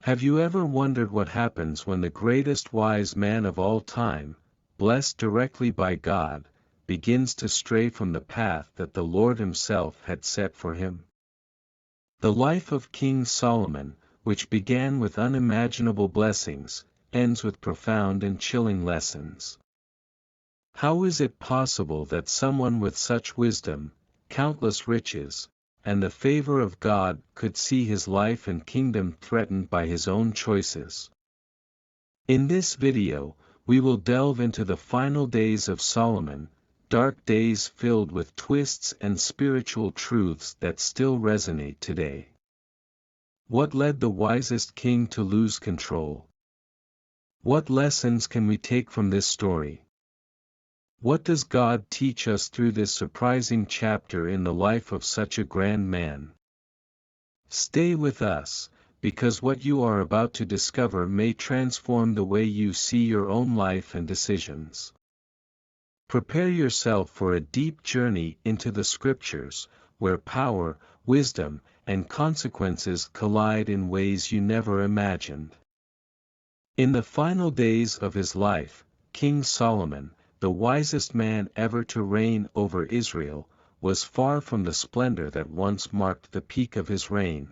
Have you ever wondered what happens when the greatest wise man of all time, blessed directly by God, begins to stray from the path that the Lord Himself had set for him? The life of King Solomon, which began with unimaginable blessings, ends with profound and chilling lessons. How is it possible that someone with such wisdom, countless riches, and the favor of God could see his life and kingdom threatened by his own choices? In this video, we will delve into the final days of Solomon, dark days filled with twists and spiritual truths that still resonate today. What led the wisest king to lose control? What lessons can we take from this story? What does God teach us through this surprising chapter in the life of such a grand man? Stay with us, because what you are about to discover may transform the way you see your own life and decisions. Prepare yourself for a deep journey into the scriptures, where power, wisdom, and consequences collide in ways you never imagined. In the final days of his life, King Solomon, the wisest man ever to reign over Israel, was far from the splendor that once marked the peak of his reign.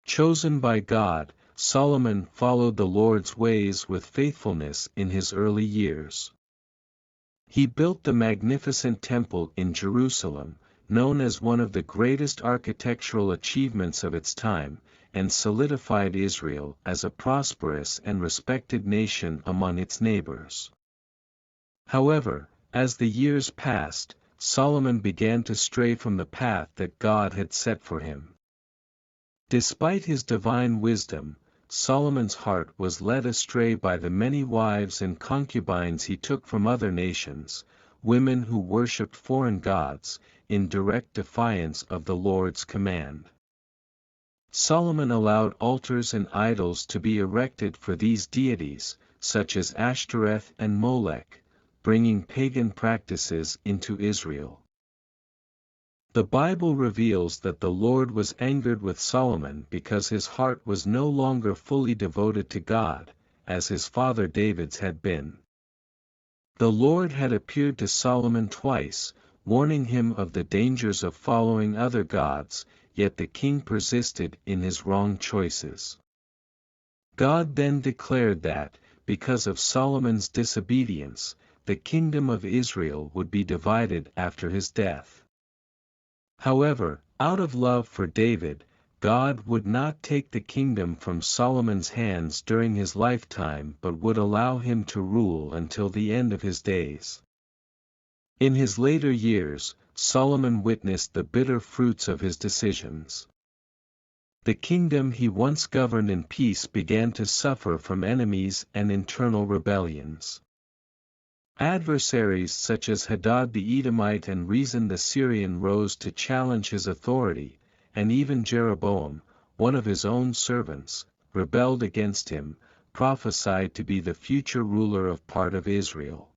Chosen by God, Solomon followed the Lord's ways with faithfulness in his early years. He built the magnificent temple in Jerusalem, known as one of the greatest architectural achievements of its time, and solidified Israel as a prosperous and respected nation among its neighbors. However, as the years passed, Solomon began to stray from the path that God had set for him. Despite his divine wisdom, Solomon's heart was led astray by the many wives and concubines he took from other nations, women who worshipped foreign gods, in direct defiance of the Lord's command. Solomon allowed altars and idols to be erected for these deities, such as Ashtoreth and Molech, bringing pagan practices into Israel. The Bible reveals that the Lord was angered with Solomon because his heart was no longer fully devoted to God, as his father David's had been. The Lord had appeared to Solomon twice, warning him of the dangers of following other gods, yet the king persisted in his wrong choices. God then declared that, because of Solomon's disobedience, the kingdom of Israel would be divided after his death. However, out of love for David, God would not take the kingdom from Solomon's hands during his lifetime but would allow him to rule until the end of his days. In his later years, Solomon witnessed the bitter fruits of his decisions. The kingdom he once governed in peace began to suffer from enemies and internal rebellions. Adversaries such as Hadad the Edomite and Rezin the Syrian rose to challenge his authority, and even Jeroboam, one of his own servants, rebelled against him, prophesied to be the future ruler of part of Israel.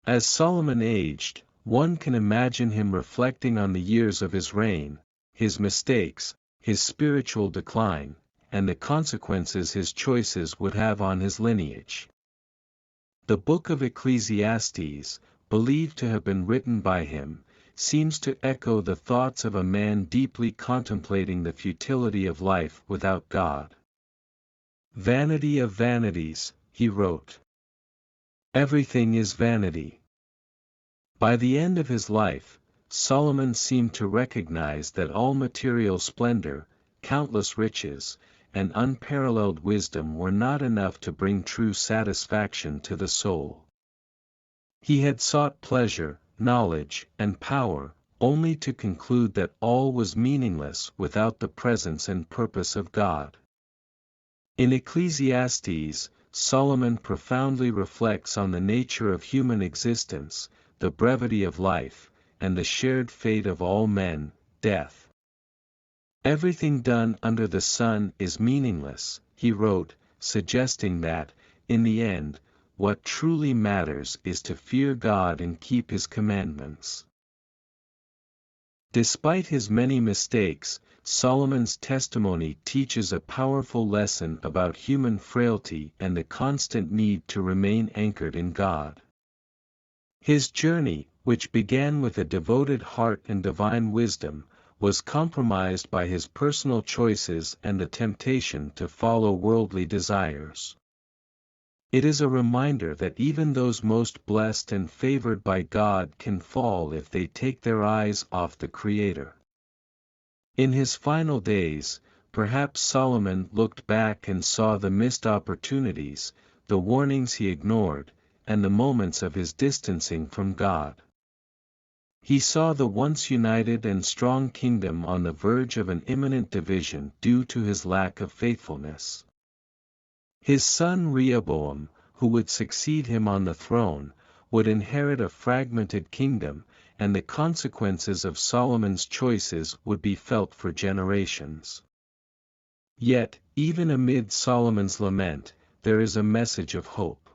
As Solomon aged, one can imagine him reflecting on the years of his reign, his mistakes, his spiritual decline, and the consequences his choices would have on his lineage. The book of Ecclesiastes, believed to have been written by him, seems to echo the thoughts of a man deeply contemplating the futility of life without God. "Vanity of vanities," he wrote. "Everything is vanity." By the end of his life, Solomon seemed to recognize that all material splendor, countless riches, and unparalleled wisdom were not enough to bring true satisfaction to the soul. He had sought pleasure, knowledge, and power, only to conclude that all was meaningless without the presence and purpose of God. In Ecclesiastes, Solomon profoundly reflects on the nature of human existence, the brevity of life, and the shared fate of all men, death. "Everything done under the sun is meaningless," he wrote, suggesting that, in the end, what truly matters is to fear God and keep His commandments. Despite his many mistakes, Solomon's testimony teaches a powerful lesson about human frailty and the constant need to remain anchored in God. His journey, which began with a devoted heart and divine wisdom, was compromised by his personal choices and the temptation to follow worldly desires. It is a reminder that even those most blessed and favored by God can fall if they take their eyes off the Creator. In his final days, perhaps Solomon looked back and saw the missed opportunities, the warnings he ignored, and the moments of his distancing from God. He saw the once united and strong kingdom on the verge of an imminent division due to his lack of faithfulness. His son Rehoboam, who would succeed him on the throne, would inherit a fragmented kingdom, and the consequences of Solomon's choices would be felt for generations. Yet, even amid Solomon's lament, there is a message of hope.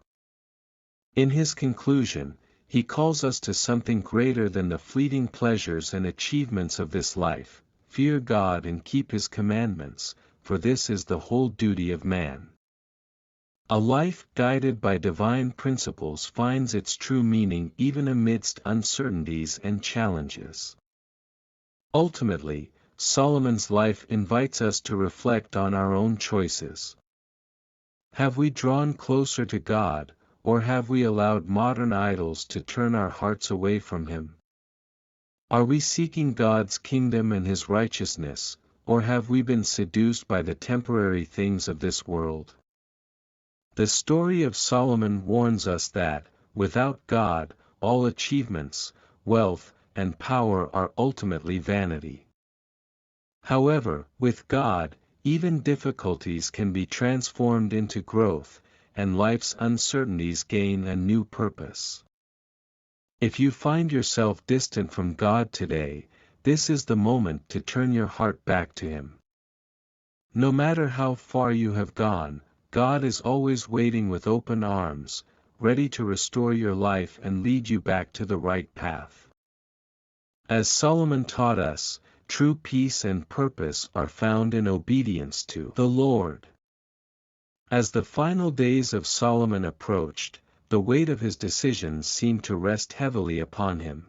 In his conclusion, he calls us to something greater than the fleeting pleasures and achievements of this life: fear God and keep his commandments, for this is the whole duty of man. A life guided by divine principles finds its true meaning even amidst uncertainties and challenges. Ultimately, Solomon's life invites us to reflect on our own choices. Have we drawn closer to God, or have we allowed modern idols to turn our hearts away from Him? Are we seeking God's kingdom and His righteousness, or have we been seduced by the temporary things of this world? The story of Solomon warns us that, without God, all achievements, wealth, and power are ultimately vanity. However, with God, even difficulties can be transformed into growth, and life's uncertainties gain a new purpose. If you find yourself distant from God today, this is the moment to turn your heart back to Him. No matter how far you have gone, God is always waiting with open arms, ready to restore your life and lead you back to the right path. As Solomon taught us, true peace and purpose are found in obedience to the Lord. As the final days of Solomon approached, the weight of his decisions seemed to rest heavily upon him.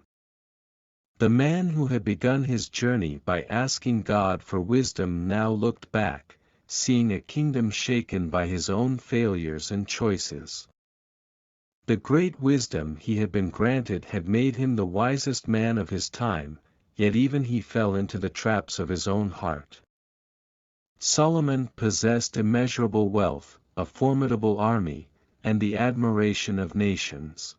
The man who had begun his journey by asking God for wisdom now looked back, seeing a kingdom shaken by his own failures and choices. The great wisdom he had been granted had made him the wisest man of his time, yet even he fell into the traps of his own heart. Solomon possessed immeasurable wealth, a formidable army, and the admiration of nations.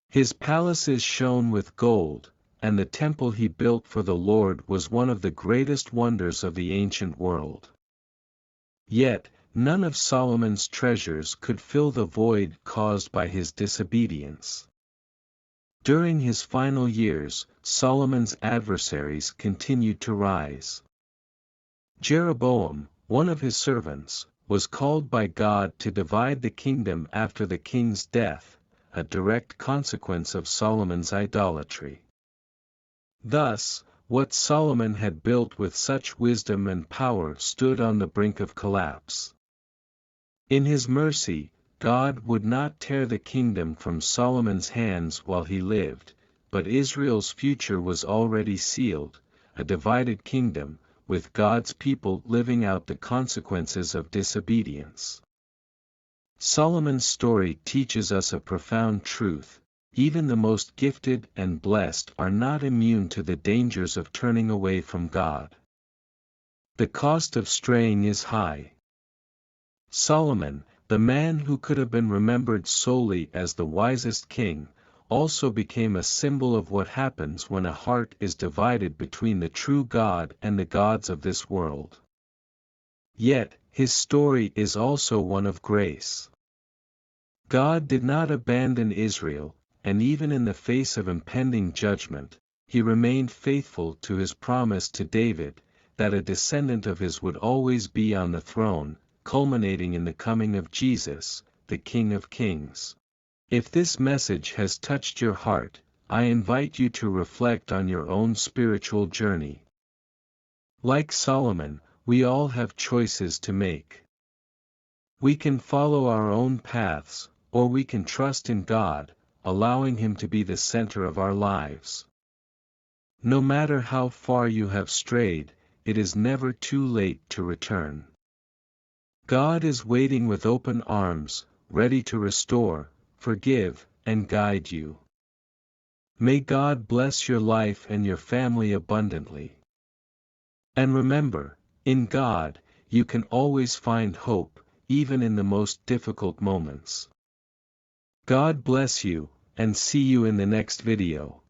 His palaces shone with gold, and the temple he built for the Lord was one of the greatest wonders of the ancient world. Yet, none of Solomon's treasures could fill the void caused by his disobedience. During his final years, Solomon's adversaries continued to rise. Jeroboam, one of his servants, was called by God to divide the kingdom after the king's death, a direct consequence of Solomon's idolatry. Thus, what Solomon had built with such wisdom and power stood on the brink of collapse. In His mercy, God would not tear the kingdom from Solomon's hands while he lived, but Israel's future was already sealed, a divided kingdom, with God's people living out the consequences of disobedience. Solomon's story teaches us a profound truth: even the most gifted and blessed are not immune to the dangers of turning away from God. The cost of straying is high. Solomon, the man who could have been remembered solely as the wisest king, also became a symbol of what happens when a heart is divided between the true God and the gods of this world. Yet, his story is also one of grace. God did not abandon Israel, and even in the face of impending judgment, He remained faithful to His promise to David, that a descendant of his would always be on the throne, culminating in the coming of Jesus, the King of Kings. If this message has touched your heart, I invite you to reflect on your own spiritual journey. Like Solomon, we all have choices to make. We can follow our own paths, or we can trust in God, allowing Him to be the center of our lives. No matter how far you have strayed, it is never too late to return. God is waiting with open arms, ready to restore, forgive, and guide you. May God bless your life and your family abundantly. And remember, in God, you can always find hope, even in the most difficult moments. God bless you, and see you in the next video.